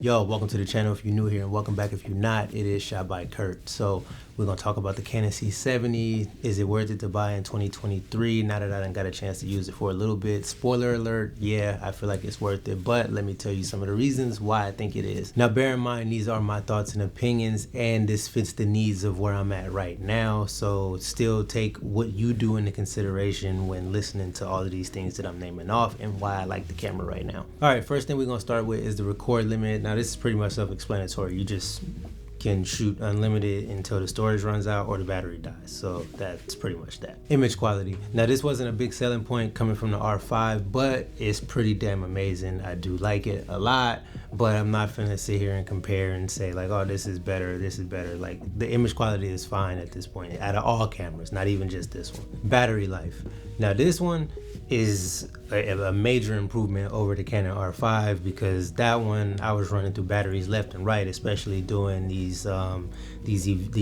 Yo, welcome to the channel if you're new here, and welcome back if you're not. It is shot by Curt. So we're going to talk about the Canon C70. Is it worth it to buy in 2023 now that I done got a chance to use it for a little bit? Spoiler alert, yeah, I feel like it's worth it, but let me tell you some of the reasons why I think it is. Now bear in mind, these are my thoughts and opinions, and this fits the needs of where I'm at right now. So still take what you do into consideration when listening to all of these things that I'm naming off and why I like the camera right now. All right, first thing we're going to start with is the record limit. Now this is pretty much self-explanatory. You just can shoot unlimited until the storage runs out or the battery dies. So that's pretty much that. Image quality. Now this wasn't a big selling point coming from the R5, but it's pretty damn amazing. I do like it a lot, but I'm not finna sit here and compare and say like, oh, this is better, this is better. Like the image quality is fine at this point out of all cameras, not even just this one. Battery life. Now this one is a major improvement over the Canon R5 because that one I was running through batteries left and right, especially doing these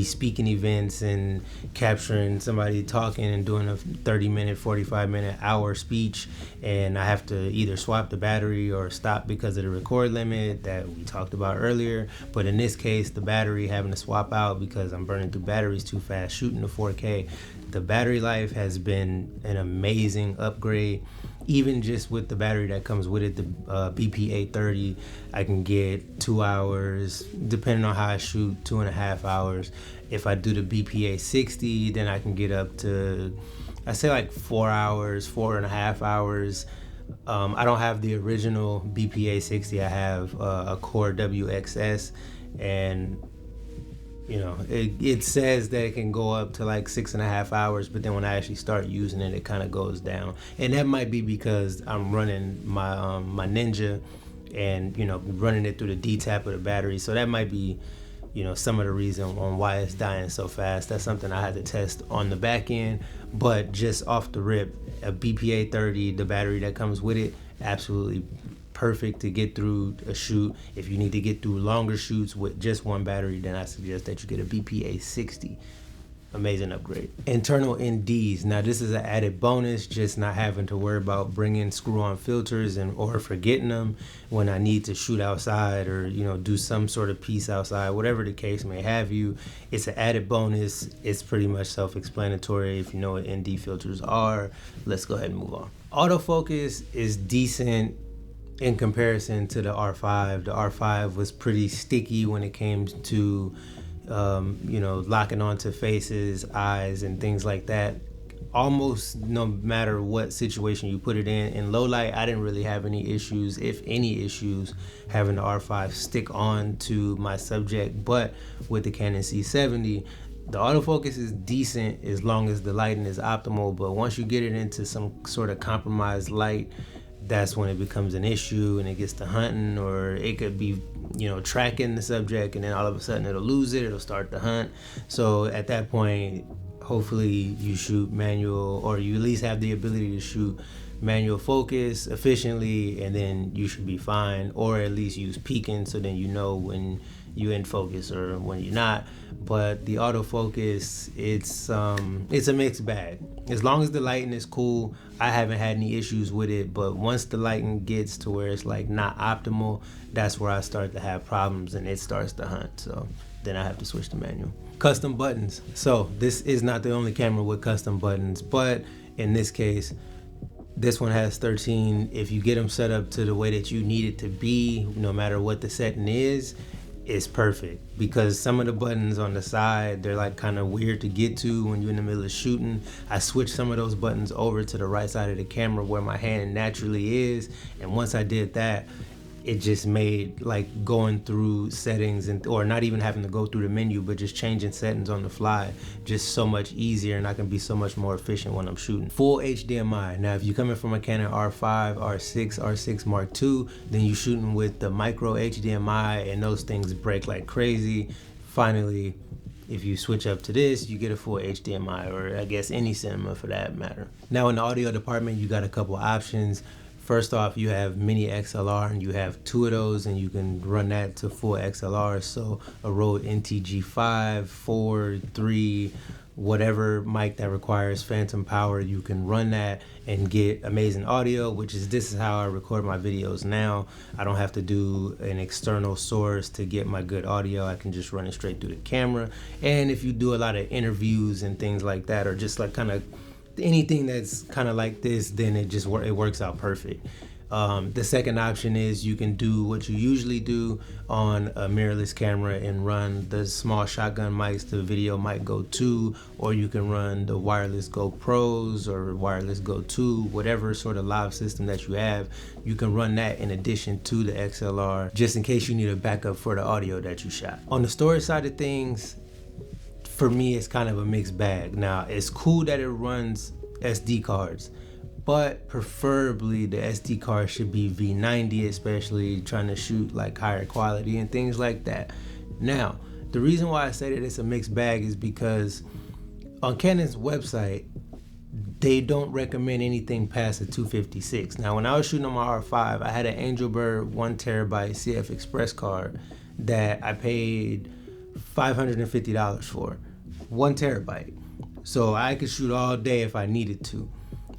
speaking events and capturing somebody talking and doing a 30-minute, 45-minute, hour speech, and I have to either swap the battery or stop because of the record limit that we talked about earlier. But in this case, the battery having to swap out because I'm burning through batteries too fast shooting the 4K. The battery life has been an amazing upgrade. Even just with the battery that comes with it, the BP830, I can get 2 hours, depending on how I shoot, 2.5 hours. If I do the BP860, then I can get up to, I say like 4 hours, 4.5 hours. I don't have the original BP860. I have a Core WXS, and you know, it says that it can go up to like 6.5 hours, but then when I actually start using it, it kind of goes down. And that might be because I'm running my my Ninja and, you know, running it through the D-tap of the battery. So that might be, you know, some of the reason on why it's dying so fast. That's something I had to test on the back end. But just off the rip, a BP830, the battery that comes with it, absolutely perfect to get through a shoot. If you need to get through longer shoots with just one battery, then I suggest that you get a BP860. Amazing upgrade. Internal NDs. Now this is an added bonus, just not having to worry about bringing screw-on filters or forgetting them when I need to shoot outside or, you know, do some sort of piece outside, whatever the case may have you. It's an added bonus. It's pretty much self-explanatory. If you know what ND filters are, let's go ahead and move on. Autofocus is decent in comparison to the R5. The R5 was pretty sticky when it came to you know, locking onto faces, eyes, and things like that. Almost no matter what situation you put it in low light, I didn't really have any issues, if any issues, having the R5 stick on to my subject. But with the Canon C70, the autofocus is decent as long as the lighting is optimal, but once you get it into some sort of compromised light, that's when it becomes an issue and it gets to hunting, or it could be, you know, tracking the subject and then all of a sudden it'll lose it, it'll start to hunt. So at that point, hopefully you shoot manual, or you at least have the ability to shoot manual focus efficiently, and then you should be fine, or at least use peaking so then you know when you in focus or when you're not. But the autofocus, it's a mixed bag. As long as the lighting is cool, I haven't had any issues with it, but once the lighting gets to where it's like not optimal, that's where I start to have problems and it starts to hunt. So then I have to switch to manual. Custom buttons. So this is not the only camera with custom buttons, but in this case, this one has 13. If you get them set up to the way that you need it to be, no matter what the setting is, it's perfect. Because some of the buttons on the side, they're like kind of weird to get to when you're in the middle of shooting. I switched some of those buttons over to the right side of the camera where my hand naturally is, and once I did that, it just made like going through settings or not even having to go through the menu, but just changing settings on the fly just so much easier, and I can be so much more efficient when I'm shooting. Full HDMI. Now if you're coming from a Canon R5, R6, R6 Mark II, then you're shooting with the micro HDMI and those things break like crazy. Finally, if you switch up to this, you get a full HDMI, or I guess any cinema for that matter. Now in the audio department, you got a couple options. First off, you have mini XLR, and you have 2 of those, and you can run that to full XLR. So a Rode NTG5, 4, 3, whatever mic that requires phantom power, you can run that and get amazing audio, this is how I record my videos now. I don't have to do an external source to get my good audio. I can just run it straight through the camera. And if you do a lot of interviews and things like that, or just like kind of anything that's kind of like this, then it works out perfect. The second option is you can do what you usually do on a mirrorless camera and run the small shotgun mics, the Video Mic Go 2, or you can run the wireless GoPros or wireless Go 2, whatever sort of live system that you have. You can run that in addition to the XLR, just in case you need a backup for the audio that you shot. On the storage side of things, for me, it's kind of a mixed bag. Now, it's cool that it runs SD cards, but preferably the SD card should be V90, especially trying to shoot like higher quality and things like that. Now, the reason why I say that it's a mixed bag is because on Canon's website, they don't recommend anything past a 256. Now, when I was shooting on my R5, I had an Angelbird 1TB CF Express card that I paid $550 for, 1TB. So I could shoot all day if I needed to.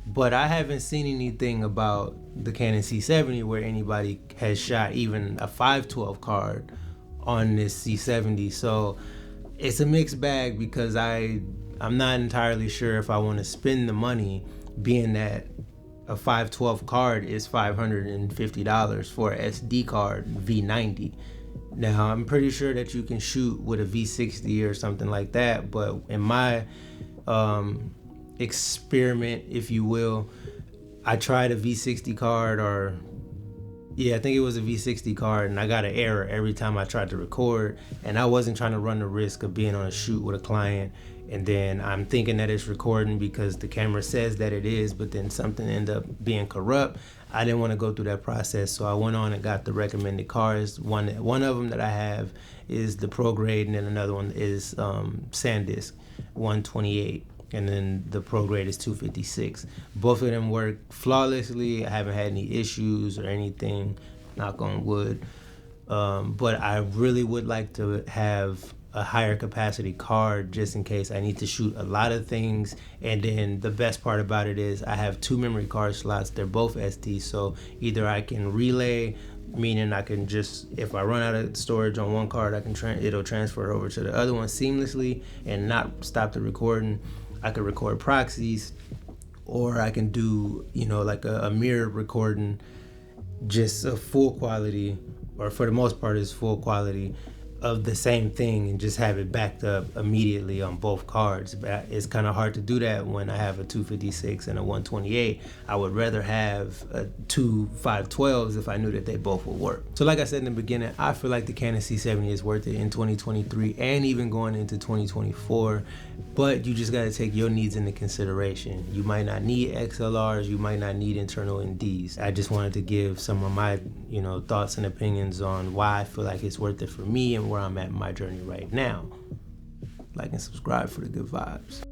But I haven't seen anything about the Canon C70 where anybody has shot even a 512 card on this C70. So it's a mixed bag because I'm not entirely sure if I want to spend the money, being that a 512 card is $550 for an SD card V90. Now, I'm pretty sure that you can shoot with a V60 or something like that, but in my experiment, if you will, I tried a V60 card, I think it was a V60 card, and I got an error every time I tried to record, and I wasn't trying to run the risk of being on a shoot with a client, and then I'm thinking that it's recording because the camera says that it is, but then something ended up being corrupt. I didn't want to go through that process, so I went on and got the recommended cards. One of them that I have is the Pro Grade, and then another one is SanDisk 128. And then the Pro Grade is 256. Both of them work flawlessly. I haven't had any issues or anything, knock on wood. But I really would like to have a higher capacity card just in case I need to shoot a lot of things. And then the best part about it is I have 2 memory card slots. They're both SD, so either I can relay, meaning I can just, if I run out of storage on one card, I can it'll transfer over to the other one seamlessly and not stop the recording. I could record proxies, or I can do, like a mirror recording, just a full quality, or for the most part it's full quality of the same thing, and just have it backed up immediately on both cards. But it's kind of hard to do that when I have a 256 and a 128. I would rather have two 512s if I knew that they both would work. So like I said in the beginning, I feel like the Canon C70 is worth it in 2023 and even going into 2024. But you just got to take your needs into consideration. You might not need XLRs, you might not need internal NDs. I just wanted to give some of my thoughts and opinions on why I feel like it's worth it for me and where I'm at in my journey right now. Like and subscribe for the good vibes.